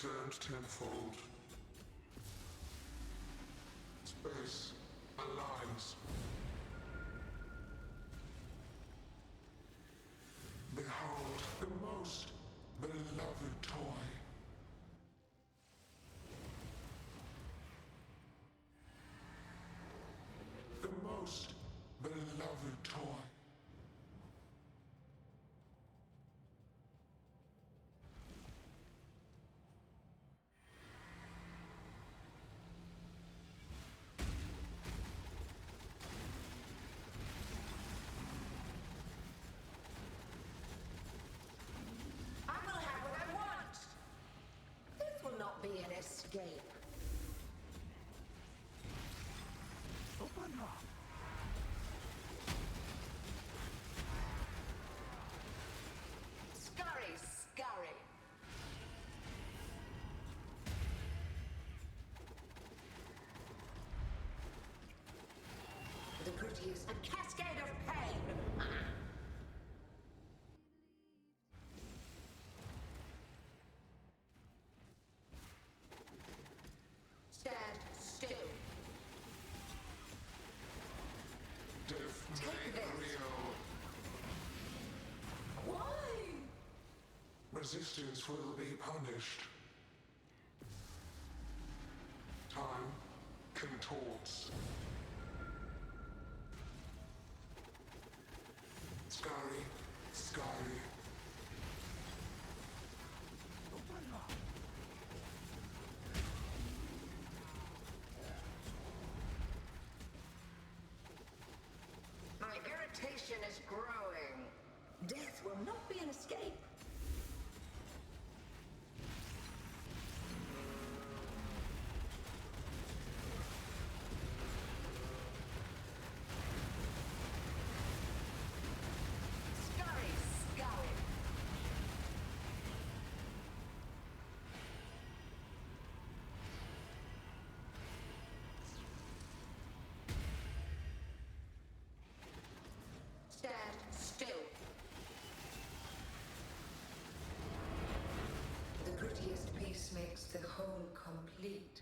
returned tenfold. Space aligns. Behold the most beloved toy. The most beloved toy. I will have what I want! This will not be an escape. Open up! Scurry, scurry! The prettiest, a cascade of pain! Stand still. Death Take made this. real. Why? Resistance will be punished. Time contorts. Scurry, scurry. Open up! My irritation is growing. Death will not be an escape. Scurry, scurry. Stand still. The prettiest piece makes the whole complete.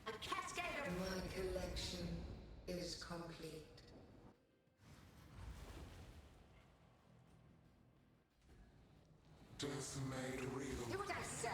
A cascade of... My collection is complete. Death made real. Do what I say.